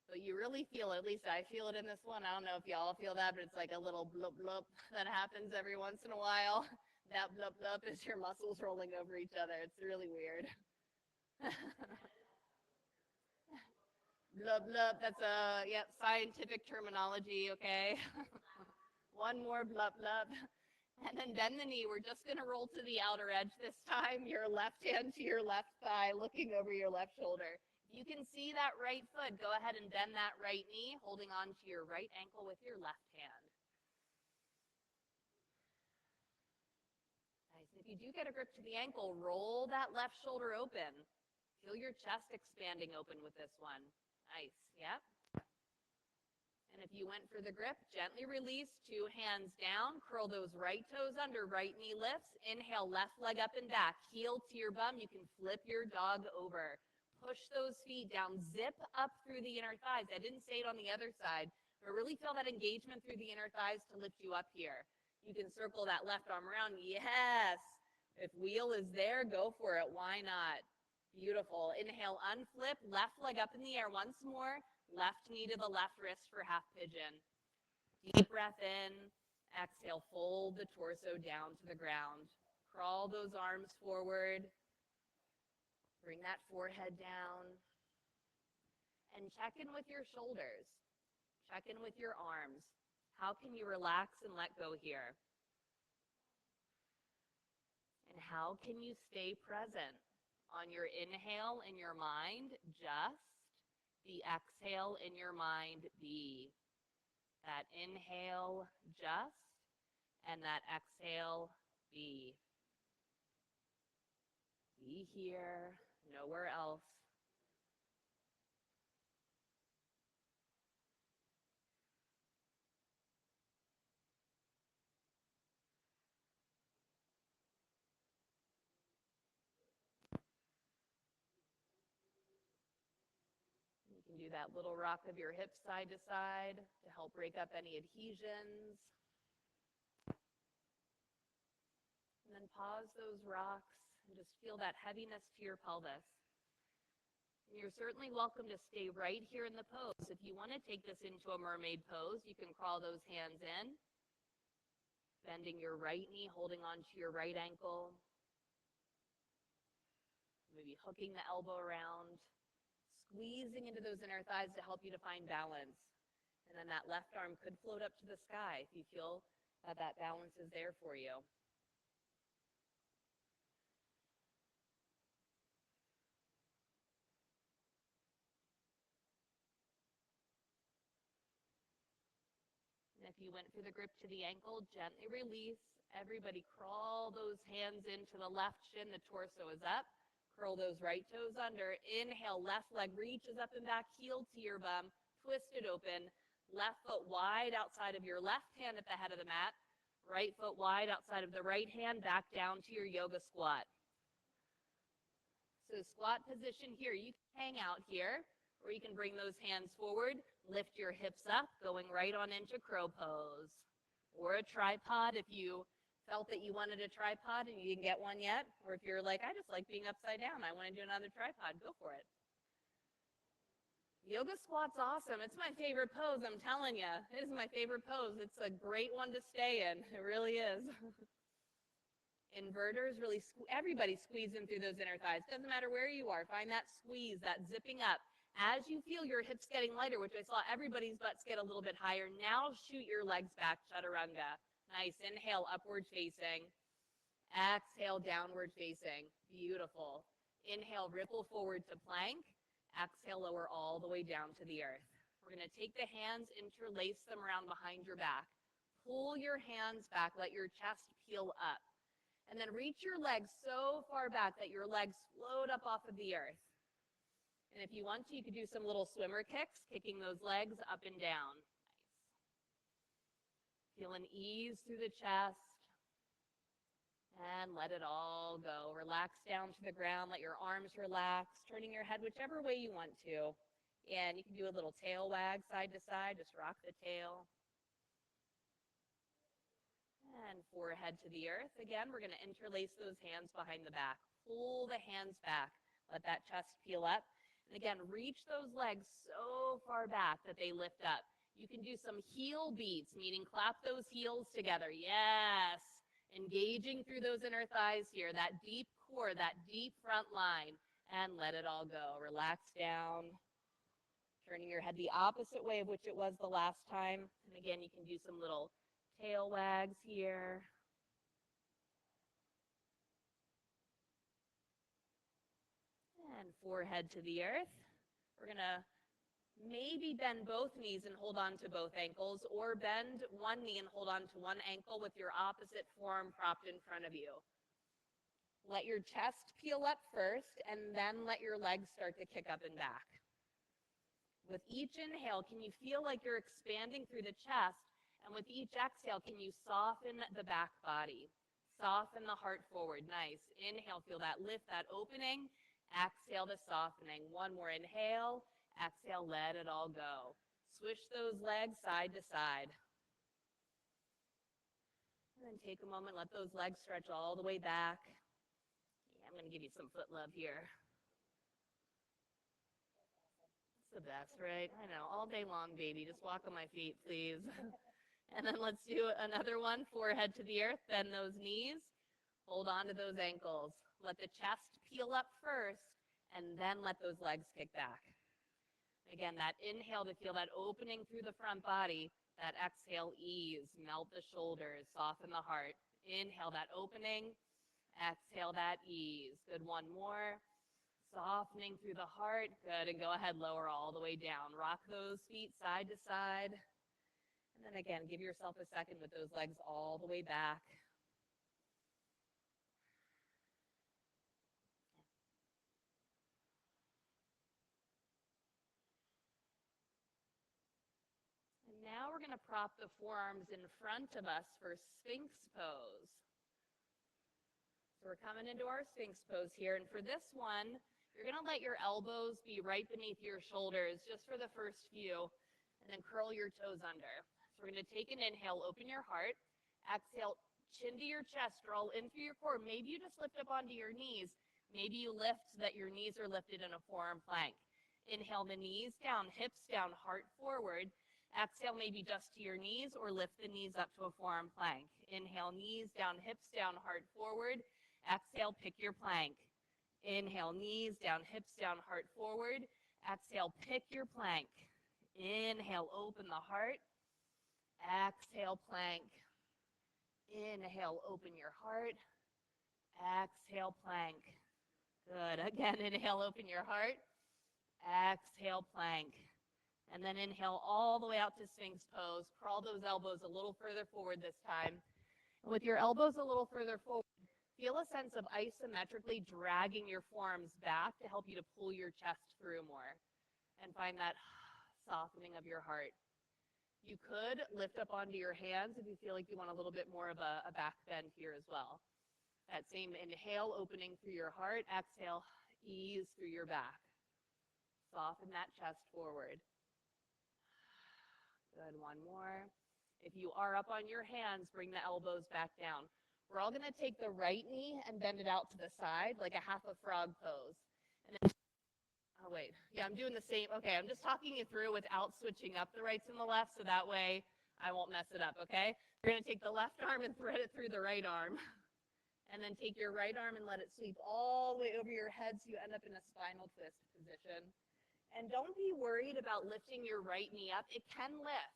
But you really feel, at least I feel it in this one. I don't know if y'all feel that, but it's like a little blub blub that happens every once in a while. That blub blub is your muscles rolling over each other. It's really weird. Blub blub, that's a scientific terminology, okay? One more blub blub. And then bend the knee. We're just going to roll to the outer edge this time. Your left hand to your left thigh, looking over your left shoulder. You can see that right foot. Go ahead and bend that right knee, holding on to your right ankle with your left hand. Nice. If you do get a grip to the ankle, roll that left shoulder open. Feel your chest expanding open with this one. Nice. Yep. And if you went for the grip, gently release, two hands down, curl those right toes under, right knee lifts. Inhale, left leg up and back, heel to your bum. You can flip your dog over. Push those feet down, zip up through the inner thighs. I didn't say it on the other side, but really feel that engagement through the inner thighs to lift you up here. You can circle that left arm around. Yes. If wheel is there, go for it. Why not? Beautiful. Inhale, unflip, left leg up in the air once more. Left knee to the left wrist for half pigeon. Deep breath in. Exhale, fold the torso down to the ground. Crawl those arms forward. Bring that forehead down. And check in with your shoulders. Check in with your arms. How can you relax and let go here? And how can you stay present On your inhale in your mind, just. The exhale in your mind, be. That inhale, just, and that exhale, be. Be here, nowhere else. You can do that little rock of your hips side to side to help break up any adhesions. And then pause those rocks and just feel that heaviness to your pelvis. And you're certainly welcome to stay right here in the pose. If you want to take this into a mermaid pose, you can crawl those hands in, bending your right knee, holding onto your right ankle, maybe hooking the elbow around, squeezing into those inner thighs to help you to find balance. And then that left arm could float up to the sky if you feel that that balance is there for you. And if you went through the grip to the ankle, gently release. Everybody crawl those hands into the left shin. The torso is up. Curl those right toes under. Inhale, left leg reaches up and back, heel to your bum. Twist it open. Left foot wide outside of your left hand at the head of the mat. Right foot wide outside of the right hand, back down to your yoga squat. So squat position here. You can hang out here, or you can bring those hands forward, lift your hips up, going right on into crow pose. Or a tripod if you felt that you wanted a tripod and you didn't get one yet, or if you're like, I just like being upside down, I want to do another tripod, go for it. Yoga squat's awesome. It's my favorite pose, I'm telling you. It is my favorite pose. It's a great one to stay in. It really is. Inverters, really, everybody squeezing through those inner thighs. Doesn't matter where you are. Find that squeeze, that zipping up. As you feel your hips getting lighter, which I saw everybody's butts get a little bit higher, now shoot your legs back, chaturanga. Nice. Inhale, upward facing. Exhale, downward facing. Beautiful. Inhale, ripple forward to plank. Exhale, lower all the way down to the earth. We're going to take the hands, interlace them around behind your back. Pull your hands back. Let your chest peel up. And then reach your legs so far back that your legs float up off of the earth. And if you want to, you could do some little swimmer kicks, kicking those legs up and down. Nice. Feel an ease through the chest. And let it all go. Relax down to the ground. Let your arms relax, turning your head whichever way you want to. And you can do a little tail wag side to side. Just rock the tail. And forehead to the earth. Again, we're going to interlace those hands behind the back. Pull the hands back. Let that chest peel up. And again, reach those legs so far back that they lift up. You can do some heel beats, meaning clap those heels together. Yes. Engaging through those inner thighs here, that deep core, that deep front line, and let it all go. Relax down, turning your head the opposite way of which it was the last time. And again, you can do some little tail wags here. And forehead to the earth. We're going to maybe bend both knees and hold on to both ankles, or bend one knee and hold on to one ankle with your opposite forearm propped in front of you. Let your chest peel up first, and then let your legs start to kick up and back. With each inhale, can you feel like you're expanding through the chest? And with each exhale, can you soften the back body? Soften the heart forward. Nice. Inhale, feel that lift, that opening. Exhale, the softening. One more inhale. Exhale, let it all go. Swish those legs side to side. And then take a moment, let those legs stretch all the way back. Yeah, I'm going to give you some foot love here. It's the best, right? I know, all day long, baby. Just walk on my feet, please. And then let's do another one, forehead to the earth. Bend those knees. Hold on to those ankles. Let the chest peel up first, and then let those legs kick back. Again, that inhale to feel that opening through the front body. That exhale, ease, melt the shoulders, soften the heart. Inhale, that opening. Exhale, that ease. Good, one more. Softening through the heart. Good. And go ahead, lower all the way down. Rock those feet side to side. And then again, give yourself a second with those legs all the way back. And now we're going to prop the forearms in front of us for Sphinx pose. So we're coming into our Sphinx pose here. And for this one, you're going to let your elbows be right beneath your shoulders just for the first few, and then curl your toes under. So we're going to take an inhale, open your heart. Exhale, chin to your chest, roll in through your core. Maybe you just lift up onto your knees. Maybe you lift so that your knees are lifted in a forearm plank. Inhale the knees down, hips down, heart forward. Exhale maybe just to your knees or lift the knees up to a forearm plank. Inhale, knees down, hips down, heart forward. Exhale, pick your plank. Inhale, knees down, hips down, heart forward. Exhale, pick your plank. Inhale, open the heart. Exhale, plank. Inhale, open your heart. Exhale, plank. Good. Again, inhale, open your heart. Exhale, plank. And then inhale all the way out to Sphinx pose. Crawl those elbows a little further forward this time. And with your elbows a little further forward, feel a sense of isometrically dragging your forearms back to help you to pull your chest through more and find that softening of your heart. You could lift up onto your hands if you feel like you want a little bit more of a back bend here as well. That same inhale, opening through your heart. Exhale, ease through your back. Soften that chest forward. Good, one more. If you are up on your hands, bring the elbows back down. We're all going to take the right knee and bend it out to the side like a half a frog pose. And then, oh, wait. Yeah, I'm doing the same. Okay, I'm just talking you through without switching up the rights and the left, so that way I won't mess it up, okay? You're going to take the left arm and thread it through the right arm. And then take your right arm and let it sweep all the way over your head so you end up in a spinal twist position. And don't be worried about lifting your right knee up. It can lift.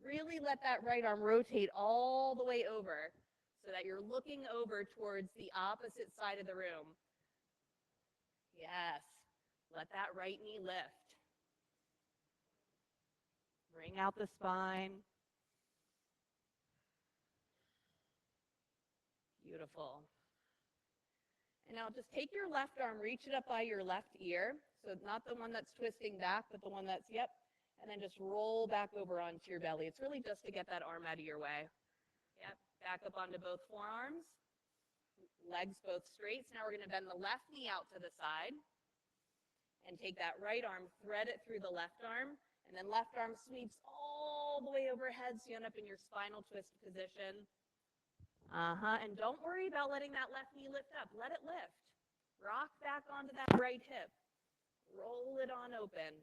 Really let that right arm rotate all the way over so that you're looking over towards the opposite side of the room. Yes. Let that right knee lift. Bring out the spine. Beautiful. And now just take your left arm, reach it up by your left ear. So not the one that's twisting back, but the one that's, yep. And then just roll back over onto your belly. It's really just to get that arm out of your way. Yep, back up onto both forearms. Legs both straight. So now we're going to bend the left knee out to the side. And take that right arm, thread it through the left arm. And then left arm sweeps all the way overhead so you end up in your spinal twist position. And don't worry about letting that left knee lift up. Let it lift. Rock back onto that right hip. Roll it on open.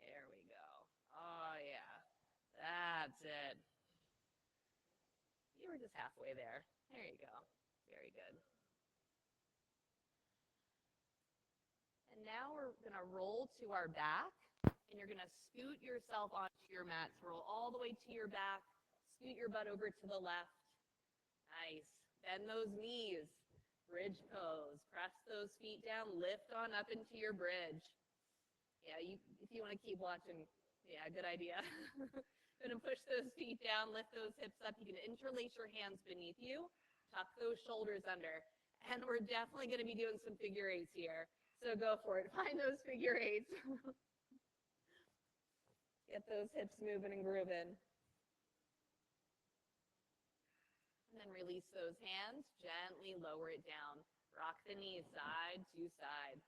There we go. Oh, yeah. That's it. You were just halfway there. There you go. Very good. And now we're going to roll to our back, and you're going to scoot yourself onto your mat. So roll all the way to your back. Scoot your butt over to the left. Nice. Bend those knees. Bridge pose. Press those feet down. Lift on up into your bridge. Yeah, if you want to keep watching, yeah, good idea. Going to push those feet down, lift those hips up. You can interlace your hands beneath you. Tuck those shoulders under. And we're definitely going to be doing some figure eights here. So go for it. Find those figure eights. Get those hips moving and grooving. And then release those hands. Gently lower it down. Rock the knees side to side.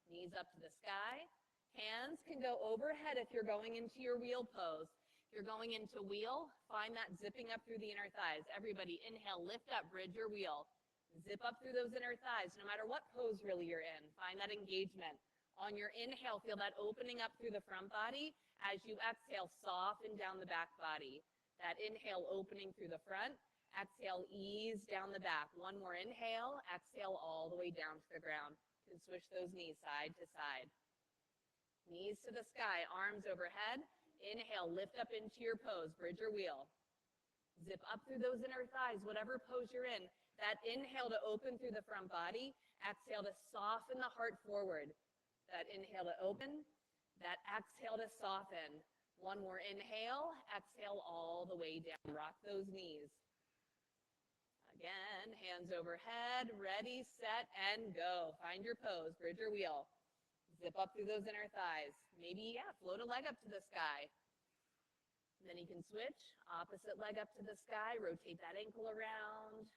Knees up to the sky. Hands can go overhead if you're going into your wheel pose. If you're going into wheel, find that zipping up through the inner thighs. Everybody, inhale, lift up, bridge your wheel. Zip up through those inner thighs, no matter what pose really you're in. Find that engagement. On your inhale, feel that opening up through the front body. As you exhale, soften down the back body. That inhale, opening through the front. Exhale, ease down the back. One more inhale. Exhale all the way down to the ground. You can switch those knees side to side. Knees to the sky, arms overhead. Inhale, lift up into your pose. Bridge your wheel. Zip up through those inner thighs, whatever pose you're in. That inhale to open through the front body. Exhale to soften the heart forward. That inhale to open. That exhale to soften. One more inhale. Exhale all the way down. Rock those knees. Again, hands overhead. Ready, set, and go. Find your pose. Bridge your wheel. Zip up through those inner thighs. Maybe, float a leg up to the sky. Then you can switch. Opposite leg up to the sky. Rotate that ankle around.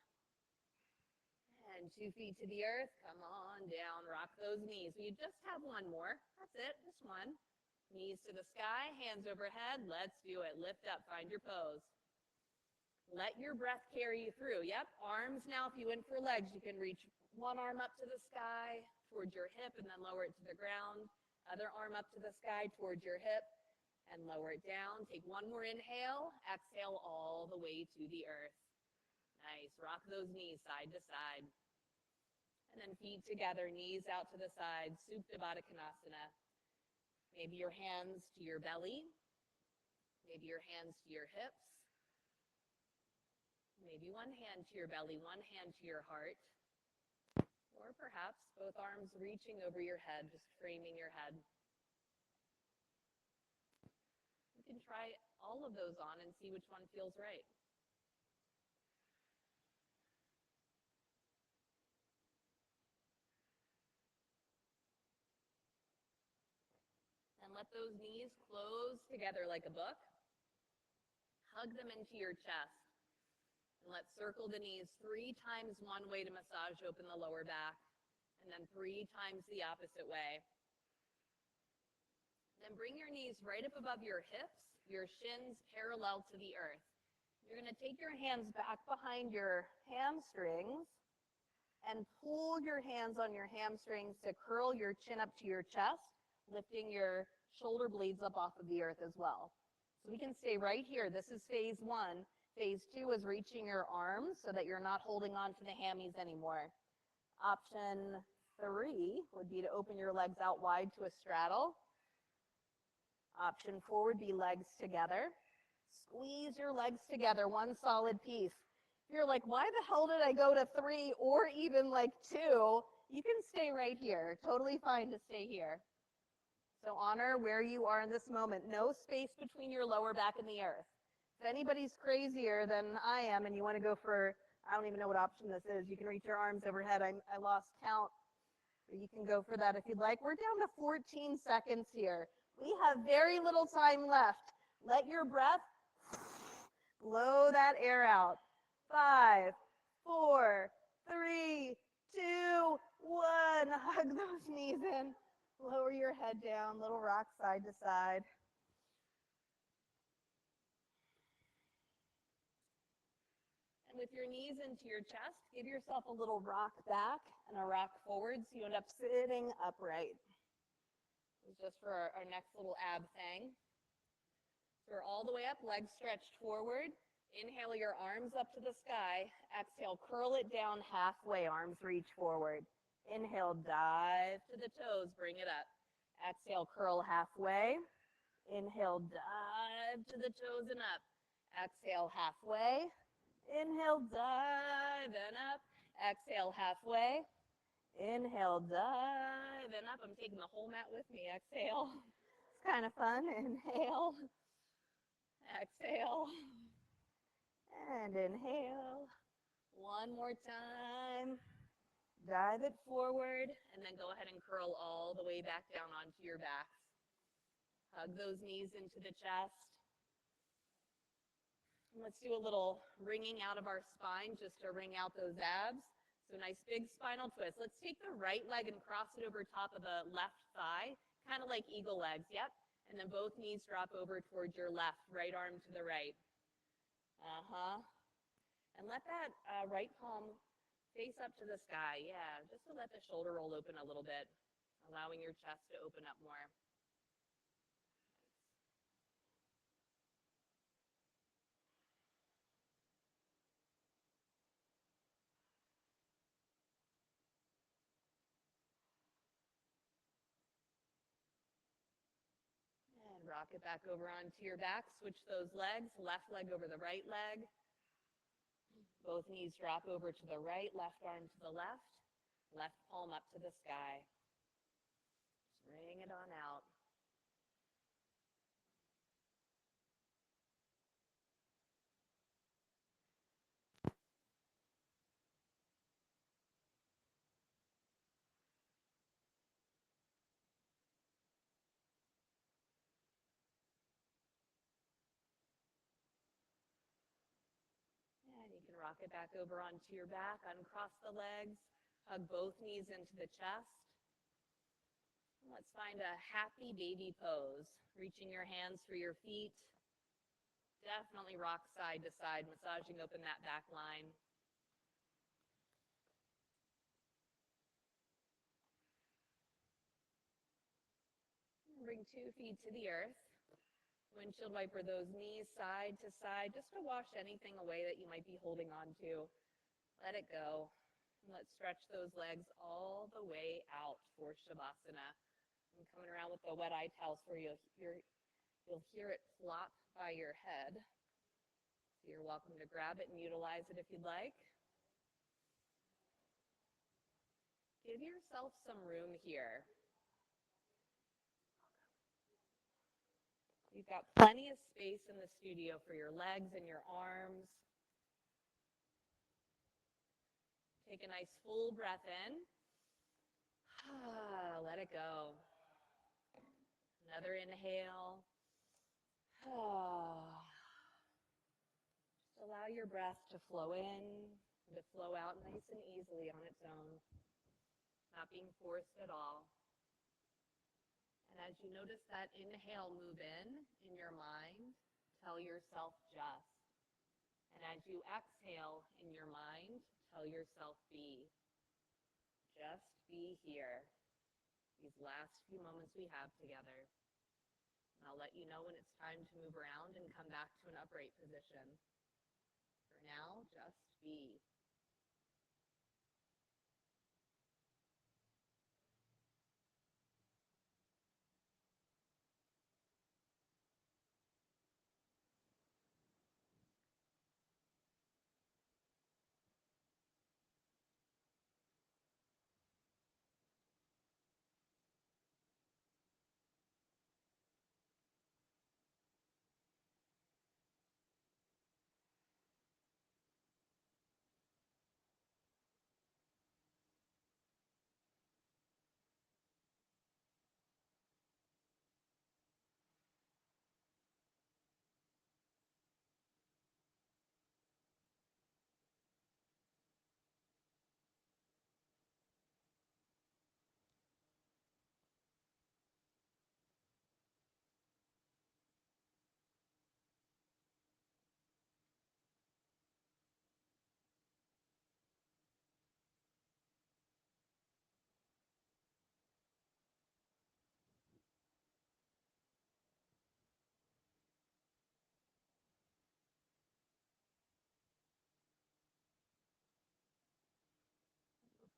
And 2 feet to the earth. Come on down. Rock those knees. We just have one more. That's it. Just one. Knees to the sky. Hands overhead. Let's do it. Lift up. Find your pose. Let your breath carry you through. Yep. Arms now. If you went for legs, you can reach one arm up to the sky towards your hip and then lower it to the ground. Other arm up to the sky towards your hip and lower it down. Take one more inhale. Exhale all the way to the earth. Nice. Rock those knees side to side. And then feet together, knees out to the side, Supta Baddha Konasana. Maybe your hands to your belly. Maybe your hands to your hips. Maybe one hand to your belly, one hand to your heart. Or perhaps both arms reaching over your head, just framing your head. You can try all of those on and see which one feels right. And let those knees close together like a book. Hug them into your chest. And let's circle the knees 3 times one way to massage open the lower back, and then 3 times the opposite way. Then bring your knees right up above your hips, your shins parallel to the earth. You're going to take your hands back behind your hamstrings and pull your hands on your hamstrings to curl your chin up to your chest, lifting your shoulder blades up off of the earth as well. So we can stay right here. This is phase 1. Phase 2 is reaching your arms so that you're not holding on to the hammies anymore. Option 3 would be to open your legs out wide to a straddle. Option 4 would be legs together. Squeeze your legs together, one solid piece. If you're like, why the hell did I go to 3 or even like 2? You can stay right here. Totally fine to stay here. So honor where you are in this moment. No space between your lower back and the earth. If anybody's crazier than I am and you want to go for, I don't even know what option this is, you can reach your arms overhead. I lost count. But you can go for that if you'd like. We're down to 14 seconds here. We have very little time left. Let your breath blow that air out. 5, 4, 3, 2, 1. Hug those knees in. Lower your head down. Little rock side to side. And with your knees into your chest, give yourself a little rock back and a rock forward so you end up sitting upright. This is just for our next little ab thing. So we're all the way up, legs stretched forward. Inhale your arms up to the sky. Exhale, curl it down halfway, arms reach forward. Inhale, dive to the toes, bring it up. Exhale, curl halfway. Inhale, dive to the toes and up. Exhale, halfway. Inhale, dive and up. Exhale, halfway. Inhale, dive and up. I'm taking the whole mat with me. Exhale. It's kind of fun. Inhale. Exhale. And inhale. One more time. Dive it forward, and then go ahead and curl all the way back down onto your backs. Hug those knees into the chest. And let's do a little wringing out of our spine just to wring out those abs. So nice big spinal twist. Let's take the right leg and cross it over top of the left thigh, kind of like eagle legs. Yep. And then both knees drop over towards your left, right arm to the right. And let that right palm face up to the sky, just to let the shoulder roll open a little bit, allowing your chest to open up more. And rock it back over onto your back. Switch those legs, left leg over the right leg. Both knees drop over to the right, left arm to the left palm up to the sky. Just wring it on out. And you can rock it back over onto your back, uncross the legs, hug both knees into the chest. And let's find a happy baby pose. Reaching your hands for your feet. Definitely rock side to side, massaging open that back line. Bring 2 feet to the earth. Windshield wiper those knees side to side just to wash anything away that you might be holding on to. Let it go. And let's stretch those legs all the way out for Shavasana. I'm coming around with the wet eye towels for you. You'll hear it flop by your head. So you're welcome to grab it and utilize it if you'd like. Give yourself some room here. You've got plenty of space in the studio for your legs and your arms. Take a nice full breath in. Let it go. Another inhale. Just allow your breath to flow in and to flow out nice and easily on its own, not being forced at all. And as you notice that inhale move in your mind, tell yourself just. And as you exhale in your mind, tell yourself be. Just be here. These last few moments we have together. And I'll let you know when it's time to move around and come back to an upright position. For now, just be.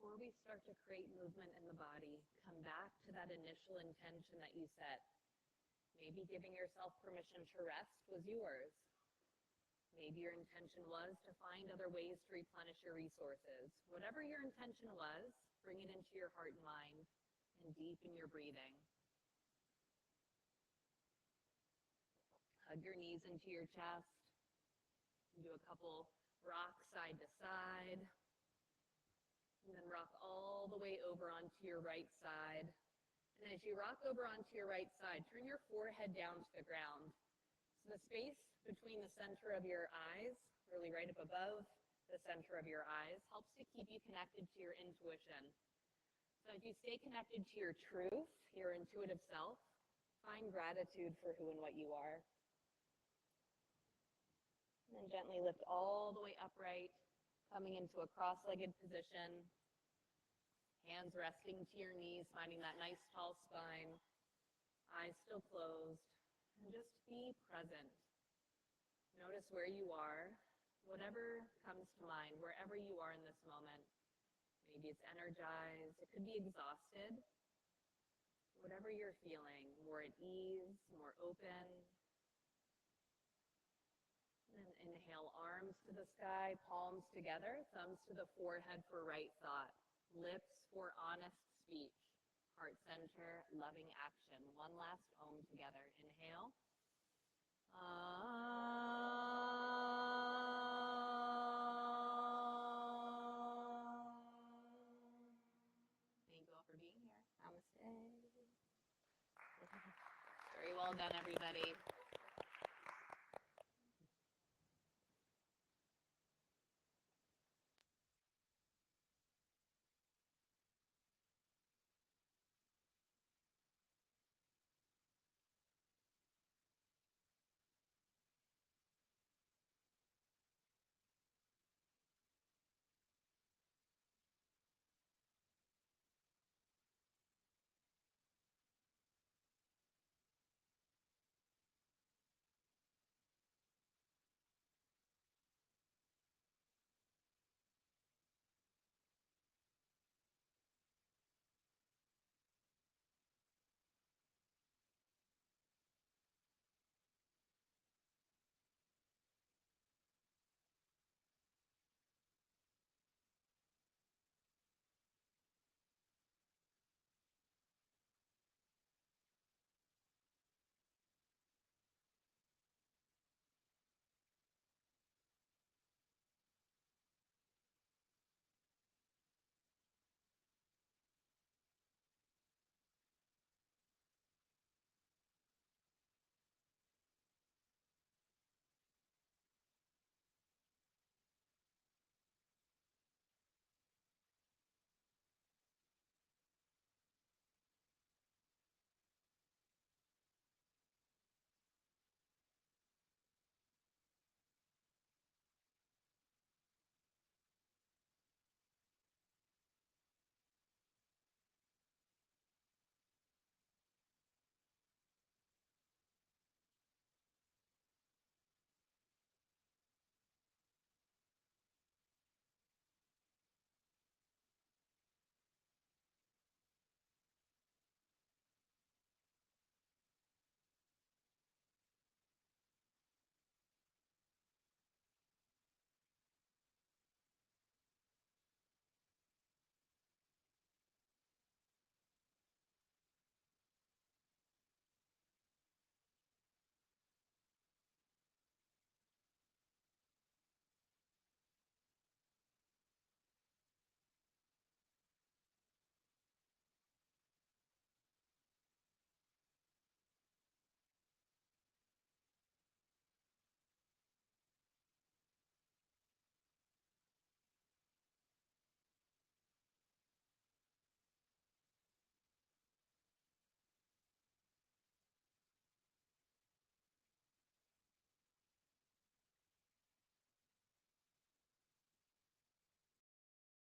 Before we start to create movement in the body, come back to that initial intention that you set. Maybe giving yourself permission to rest was yours. Maybe your intention was to find other ways to replenish your resources. Whatever your intention was, bring it into your heart and mind and deepen your breathing. Hug your knees into your chest. Do a couple rocks side to side. And then rock all the way over onto your right side. And as you rock over onto your right side, turn your forehead down to the ground. So the space between the center of your eyes, really right up above the center of your eyes, helps to keep you connected to your intuition. So as you stay connected to your truth, your intuitive self, find gratitude for who and what you are. And then gently lift all the way upright, coming into a cross-legged position. Hands resting to your knees, finding that nice tall spine. Eyes still closed. And just be present. Notice where you are, whatever comes to mind, wherever you are in this moment. Maybe it's energized, it could be exhausted. Whatever you're feeling, more at ease, more open. And Inhale, arms to the sky, palms together, thumbs to the forehead for right thought, lips for honest speech, heart center, loving action. One last Om together. Inhale. Thank you all for being here. Namaste. Very well done, everybody.